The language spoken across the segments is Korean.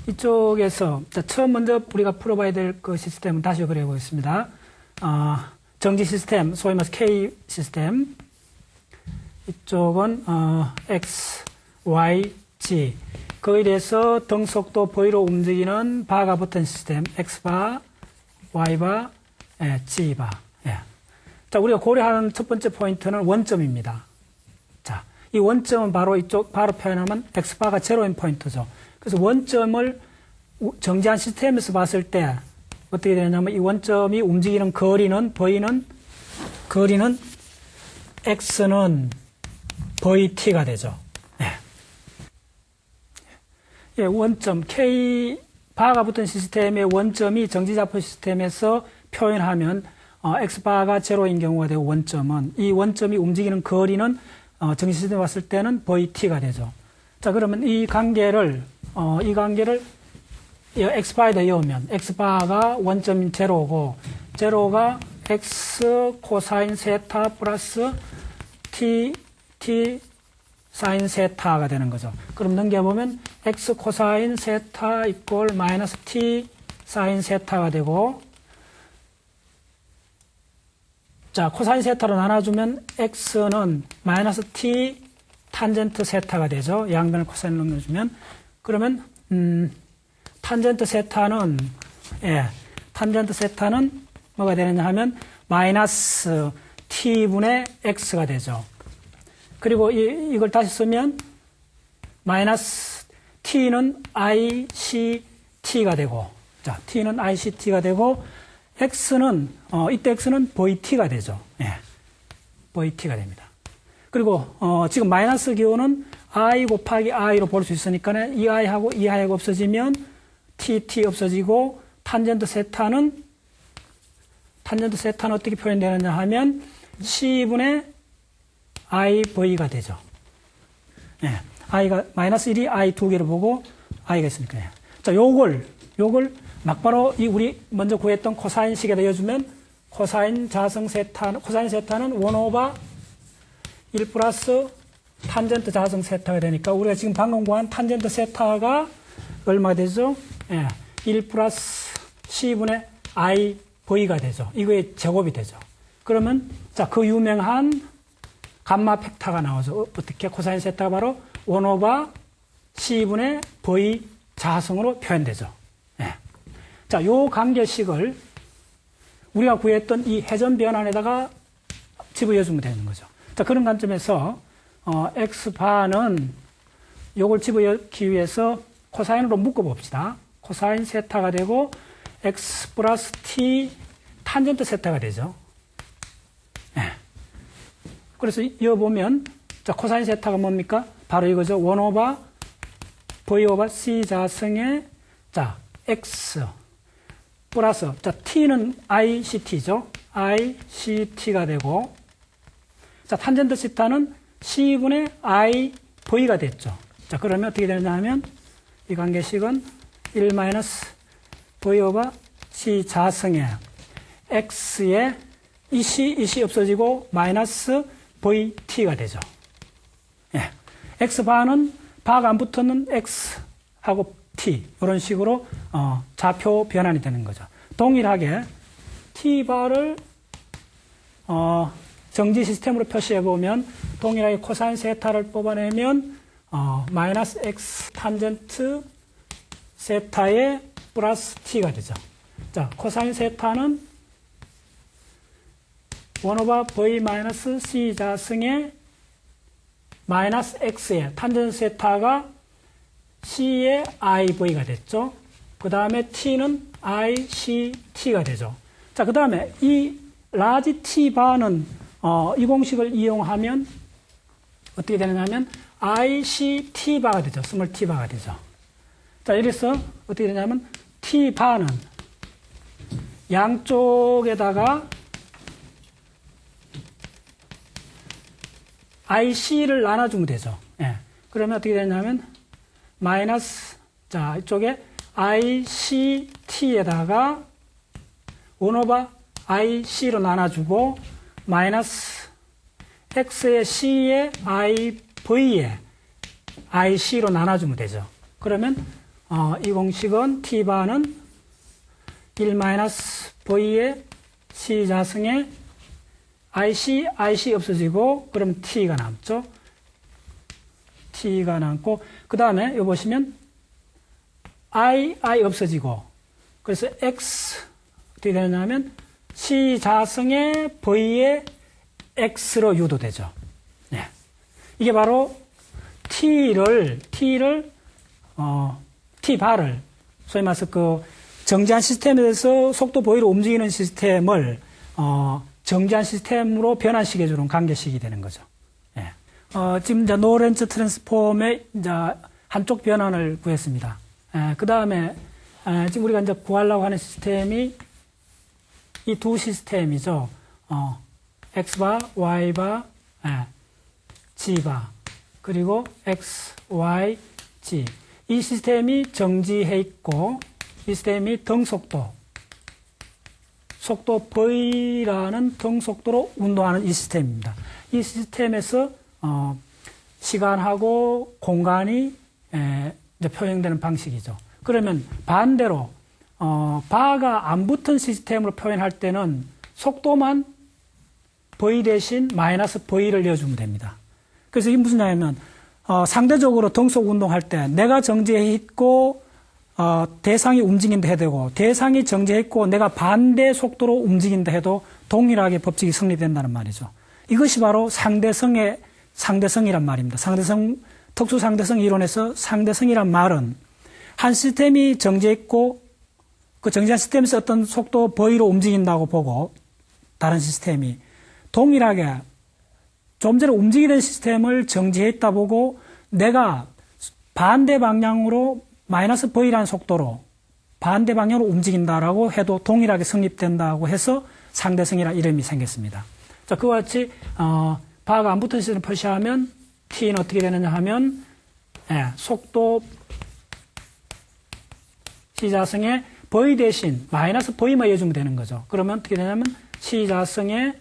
이쪽에서 처음 먼저 우리가 풀어봐야 될 그 시스템은 다시 그려보겠습니다. 정지 시스템, 소위 말해서 K 시스템. 이쪽은 X, Y, G. 거기에 대해서 등속도 V로 움직이는 바가 붙은 시스템. X바, Y바, G바. 예. 자, 우리가 고려하는 첫 번째 포인트는 원점입니다. 자, 이 원점은 바로 이쪽 바로 표현하면 X바가 제로인 포인트죠. 그래서 원점을 정지한 시스템에서 봤을 때 어떻게 되냐면 이 원점이 움직이는 거리는 V는 거리는 X는 VT가 되죠. 예. 예, 원점 K 바가 붙은 시스템의 원점이 정지좌표 시스템에서 표현하면 X바가 제로인 경우가 되고 원점은 이 원점이 움직이는 거리는 정지 시스템에 봤을 때는 VT가 되죠. 자, 그러면 이 관계를 X바에다 넣으면 X바가 원점인 제로고 제로가 X 코사인 세타 플러스 T 사인 세타가 되는 거죠. 그럼 넘겨보면 X 코사인 세타 이꼴 마이너스 T 사인 세타가 되고 자, 코사인 세타로 나눠주면 X는 마이너스 T 탄젠트 세타가 되죠. 양변을 코사인으로 넘겨주면 그러면 탄젠트 세타는 뭐가 되느냐 하면 마이너스 T분의 X가 되죠. 그리고 이걸 다시 쓰면 마이너스 T는 ICT가 되고 자, T는 ICT가 되고 X는 이때 X는 VT가 되죠. 예. VT가 됩니다. 그리고 지금 마이너스 기호는 I 곱하기 I로 볼 수 있으니까 이 I하고 이 I가 없어지면 TT 없어지고 탄젠트 세타는 어떻게 표현되느냐 하면 C분의 IV가 되죠. 예. I가 마이너스 1이 I 두 개를 보고 I가 있으니까. 예. 자, 요걸 막바로 우리 먼저 구했던 코사인식에다 넣어주면 코사인 세타는 1 오버 1 플러스 탄젠트 자성 세타가 되니까 우리가 지금 방금 구한 탄젠트 세타가 얼마가 되죠? 예. 1 플러스 C분의 IV가 되죠. 이거의 제곱이 되죠. 그러면 자, 그 유명한 감마 팩타가 나오죠. 어떻게? 코사인 세타가 바로 1 오버 C분의 V 자성으로 표현되죠. 예. 자, 요 관계식을 우리가 구했던 이 회전 변환에다가 집어넣어주면 되는 거죠. 자, 그런 관점에서 X바는 요걸 집어넣기 위해서 코사인으로 묶어봅시다. 코사인 세타가 되고 X 플러스 T 탄젠트 세타가 되죠. 예. 그래서 이거 보면 자, 코사인 세타가 뭡니까? 바로 이거죠. 1 오버 V 오버 C 자승의 자, X 플러스 자, T는 ICT죠. ICT가 되고 자, 탄젠트 세타는 C분의 IV가 됐죠. 자, 그러면 어떻게 되느냐 하면 이 관계식은 1 마이너스 V 오버 C 자승의 X의 이 C 없어지고 마이너스 VT가 되죠. 예. X바는 바가 안 붙는 X하고 T 이런 식으로 좌표 변환이 되는 거죠. 동일하게 T바를 정지 시스템으로 표시해 보면 동일하게 코사인 세타를 뽑아내면 마이너스 X 탄젠트 세타의 플러스 T가 되죠. 자, 코사인 세타는 1 오버 V 마이너스 C 자승의 마이너스 X의 탄젠트 세타가 C의 IV가 됐죠. 그 다음에 T는 ICT가 되죠. 자, 그 다음에 이 라지 T바는 이 공식을 이용하면 어떻게 되느냐 하면 ICT바가 되죠. 스몰 T바가 되죠. 자, 이래서 어떻게 되냐면 T바는 양쪽에다가 IC를 나눠주면 되죠. 예. 그러면 어떻게 되냐면 마이너스 자, 이쪽에 ICT에다가 1 오버 IC로 나눠주고 마이너스 X의 C의 IV에 IC로 나눠주면 되죠. 그러면 이 공식은 t바는 1-v의 c자승에 ic 없어지고 그럼 t가 남죠. t가 남고 그 다음에 여기 보시면 i 없어지고 그래서 x 어떻게 되느냐면 c자승에 v의 x로 유도되죠. 네. 이게 바로 t바를 소위 말해서 그 정지한 시스템에 대해서 속도 v로 움직이는 시스템을 정지한 시스템으로 변환시켜 주는 관계식이 되는 거죠. 예. 지금 이제 노렌츠 트랜스폼의 이제 한쪽 변환을 구했습니다. 그 다음에 지금 우리가 이제 구하려고 하는 시스템이 이 두 시스템이죠. x바, y바, g바 그리고 x, y, g 이 시스템이 정지해 있고 이 시스템이 등속도 v라는 등속도로 운동하는 이 시스템입니다. 이 시스템에서 시간하고 공간이 이제 표현되는 방식이죠. 그러면 반대로 바가 안 붙은 시스템으로 표현할 때는 속도만 v 대신 마이너스 v를 넣어주면 됩니다. 그래서 이게 무슨 얘기냐면 상대적으로 등속 운동할 때 내가 정지해 있고 대상이 움직인다 해도 대상이 정지해 있고 내가 반대 속도로 움직인다 해도 동일하게 법칙이 성립된다는 말이죠. 이것이 바로 상대성이란 말입니다. 특수 상대성 이론에서 상대성이란 말은 한 시스템이 정지해 있고 그 정지한 시스템에서 어떤 속도 v로 움직인다고 보고 다른 시스템이 동일하게 좀 전에 움직이던 시스템을 정지해 있다 보고 내가 반대 방향으로 마이너스 v라는 속도로 반대 방향으로 움직인다라고 해도 동일하게 성립된다고 해서 상대성이라는 이름이 생겼습니다. 자, 그와 같이 바가 안 붙은 시스템을 표시하면 t는 어떻게 되느냐 하면 속도 c자승에 v 대신 마이너스 v만 해주면 되는 거죠. 그러면 어떻게 되냐면 c자승에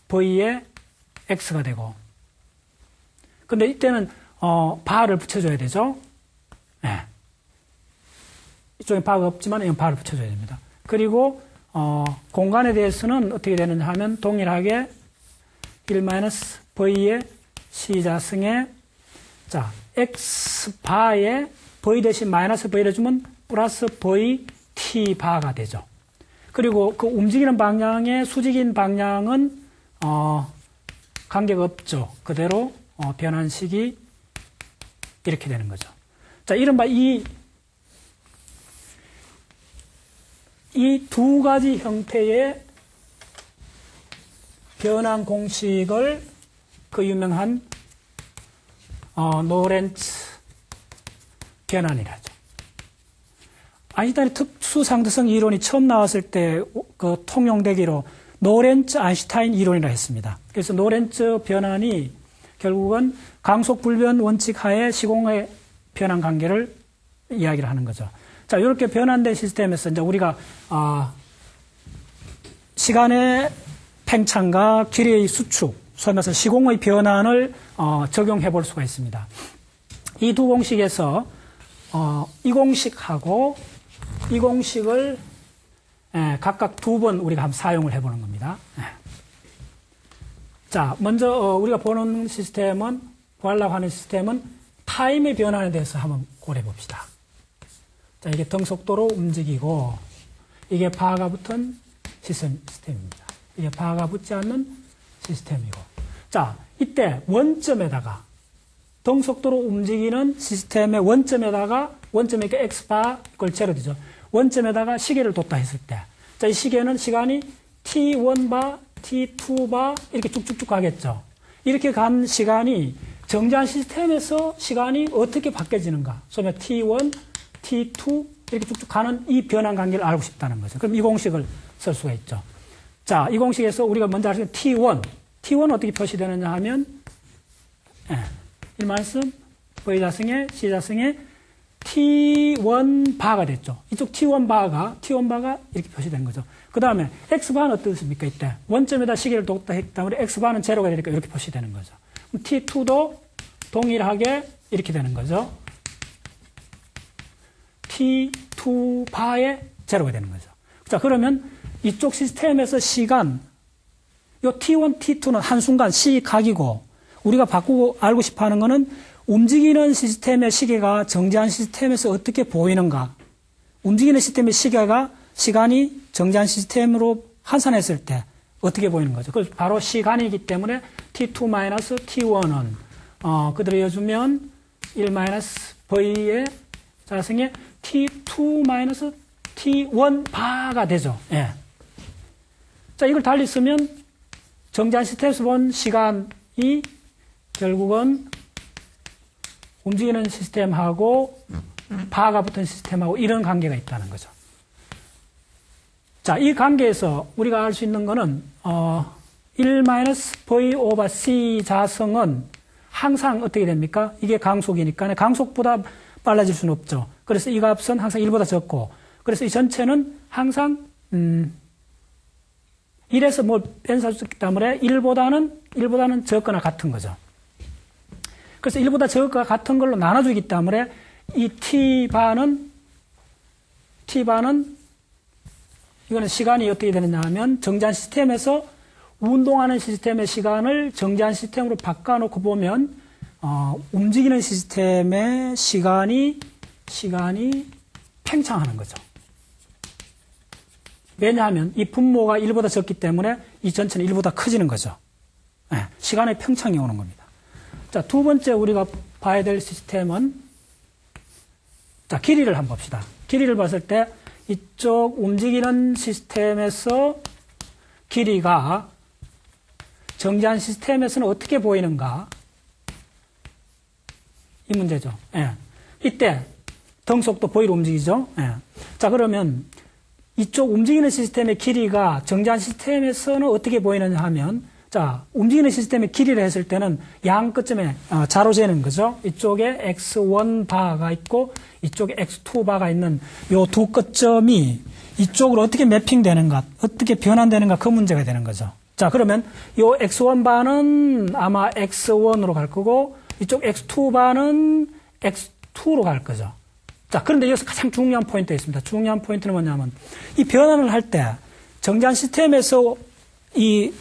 v에 x가 되고 근데 이때는 바를 붙여줘야 되죠. 이쪽에 바가 없지만 이건 바를 붙여줘야 됩니다. 그리고 공간에 대해서는 어떻게 되느냐 하면 동일하게 1-v의 c자승에 자 x바에 v 대신 마이너스 v를 주면 플러스 v t바가 되죠. 그리고 그 움직이는 방향의 수직인 방향은 관계가 없죠. 그대로 변환식이 이렇게 되는 거죠. 자, 이른바 이 두 가지 형태의 변환 공식을 그 유명한 노렌츠 변환이라죠. 아인슈타인의 특수상대성 이론이 처음 나왔을 때 그 통용되기로 노렌츠 아인슈타인 이론이라 했습니다. 그래서 노렌츠 변환이 결국은 강속불변 원칙 하에 시공의 변환 관계를 이야기를 하는 거죠. 자, 이렇게 변환된 시스템에서 이제 우리가 시간의 팽창과 길이의 수축, 소위 말해서 시공의 변환을 적용해 볼 수가 있습니다. 이 두 공식에서 이 공식하고 이 공식을 각각 두 번 우리가 한번 사용을 해보는 겁니다. 자, 먼저 우리가 보는 시스템은 구하려고 하는 시스템은 타임의 변환에 대해서 한번 고려해 봅시다. 자, 이게 등속도로 움직이고 이게 바가 붙은 시스템입니다. 이게 바가 붙지 않는 시스템이고 자, 이때 원점에다가 등속도로 움직이는 시스템의 원점에 x바 걸 제로 되죠. 원점에다가 시계를 뒀다 했을 때 자, 이 시계는 시간이 t1바, t2바 이렇게 쭉쭉쭉 가겠죠. 이렇게 간 시간이 정지한 시스템에서 시간이 어떻게 바뀌어지는가. 소위 t1, t2 이렇게 쭉쭉 가는 이 변환 관계를 알고 싶다는 거죠. 그럼 이 공식을 쓸 수가 있죠. 자, 이 공식에서 우리가 먼저 알 수 있는 t1 어떻게 표시되느냐 하면 1-, v자승에 c자승에 t1바가 됐죠. 이쪽 t1바가 이렇게 표시된 거죠. 그 다음에 x바는 어떻습니까? 이때 원점에다 시계를 뒀다 했기 때문에 x바는 제로가 되니까 이렇게 표시되는 거죠. 그럼 t2도 동일하게 이렇게 되는 거죠. t2 바의 제로가 되는 거죠. 자, 그러면 이쪽 시스템에서 시간, 요 t1, t2는 한순간 시각이고, 우리가 바꾸고 알고 싶어 하는 거는 움직이는 시스템의 시계가 정지한 시스템에서 어떻게 보이는가. 움직이는 시스템의 시간이 정지한 시스템으로 환산했을 때 어떻게 보이는 거죠. 그래서 바로 시간이기 때문에 t2-t1은, 그대로 이어주면 1-v의 자승에 t2-t1 바가 되죠. 예. 자, 이걸 달리 쓰면 정지한 시스템에서 본 시간이 결국은 움직이는 시스템하고 바가 붙은 시스템하고 이런 관계가 있다는 거죠. 자, 이 관계에서 우리가 알 수 있는 거는 1-v/c 자성은 항상 어떻게 됩니까? 이게 강속이니까 강속보다 빨라질 수는 없죠. 그래서 이 값은 항상 1보다 적고, 그래서 이 전체는 항상 1에서 뭘 변수할 수 있기 때문에 1보다는 적거나 같은 거죠. 그래서 1보다 적거나 같은 걸로 나눠주기 때문에 이 t바는 이거는 시간이 어떻게 되느냐 하면 정지한 시스템에서 운동하는 시스템의 시간을 정지한 시스템으로 바꿔놓고 보면 움직이는 시스템의 시간이 팽창하는 거죠. 왜냐하면 이 분모가 1보다 적기 때문에 이 전체는 1보다 커지는 거죠. 네, 시간의 팽창이 오는 겁니다. 자, 두 번째 우리가 봐야 될 시스템은, 자, 길이를 한번 봅시다. 길이를 봤을 때 이쪽 움직이는 시스템에서 길이가 정지한 시스템에서는 어떻게 보이는가? 이 문제죠. 예. 이때 등속도 V로 움직이죠. 예. 자, 그러면 이쪽 움직이는 시스템의 길이가 정지한 시스템에서는 어떻게 보이느냐 하면, 자, 움직이는 시스템의 길이를 했을 때는 양 끝점에 자로 재는 거죠. 이쪽에 x1 바가 있고 이쪽에 x2 바가 있는 요 두 끝점이 이쪽으로 어떻게 매핑되는가, 어떻게 변환되는가, 그 문제가 되는 거죠. 자, 그러면 요 x1 바는 아마 x1으로 갈 거고 이쪽 x2 바는 x2로 갈 거죠. 자, 그런데 여기서 가장 중요한 포인트가 있습니다. 중요한 포인트는 뭐냐면 이 변환을 할 때 정지한 시스템에서 이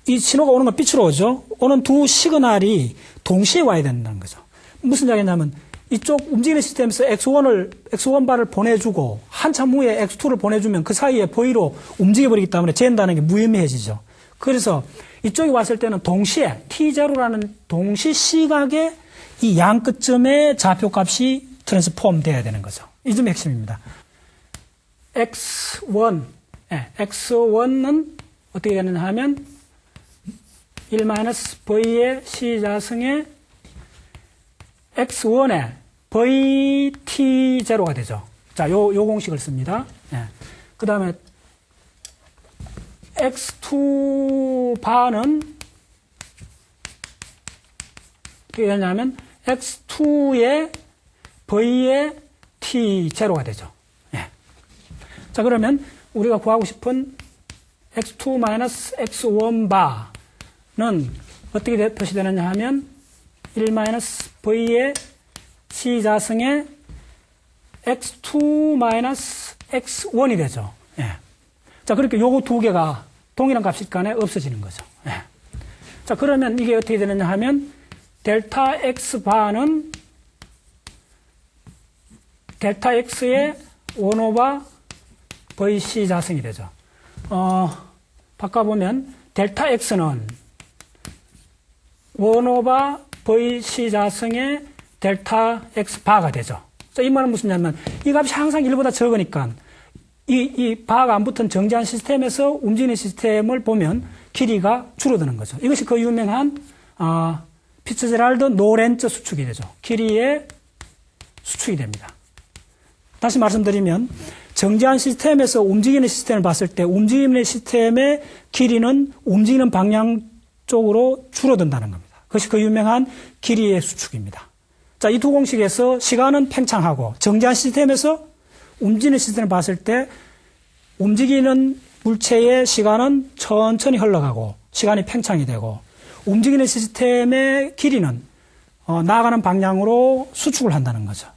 신호가 오는 건 빛으로 오죠. 오는 두 시그널이 동시에 와야 된다는 거죠. 무슨 이야기냐면 이쪽 움직이는 시스템에서 x1 바를 보내주고 한참 후에 x2를 보내주면 그 사이에 V로 움직여버리기 때문에 잰다는 게 무의미해지죠. 그래서 이쪽에 왔을 때는 동시에 t0라는 동시 시각에 이 양 끝점의 좌표값이 트랜스폼 돼야 되는 거죠. 이 점이 핵심입니다. x1은 어떻게 되느냐 하면 1-v의 c자승에 x1에 vt0가 되죠. 자, 요 공식을 씁니다. 예. 그 다음에 x2 바는 어떻게 되냐면 x2의 v의 t0가 되죠. 예. 자, 그러면 우리가 구하고 싶은 x2-x1 바는 어떻게 표시되느냐 하면 1-v의 c자승에 x2-x1이 되죠. 예. 자, 그렇게 요거 두 개가 동일한 값일 간에 없어지는 거죠. 예. 자, 그러면 이게 어떻게 되느냐 하면 델타 x 바는 델타 x의 1/vc 자승이 되죠. 바꿔보면 델타 x는 1/vc 자승의 델타 x 바가 되죠. 자, 이 말은 무슨 말이냐면 이 값이 항상 1보다 적으니까 이 바가 안 붙은 정지한 시스템에서 움직이는 시스템을 보면 길이가 줄어드는 거죠. 이것이 그 유명한 피츠제랄드 노렌츠 수축이 되죠. 길이의 수축이 됩니다. 다시 말씀드리면 정지한 시스템에서 움직이는 시스템을 봤을 때 움직이는 시스템의 길이는 움직이는 방향 쪽으로 줄어든다는 겁니다. 그것이 그 유명한 길이의 수축입니다. 자, 이 두 공식에서 시간은 팽창하고 정지한 시스템에서 움직이는 시스템을 봤을 때 움직이는 물체의 시간은 천천히 흘러가고 시간이 팽창이 되고 움직이는 시스템의 길이는 나아가는 방향으로 수축을 한다는 거죠.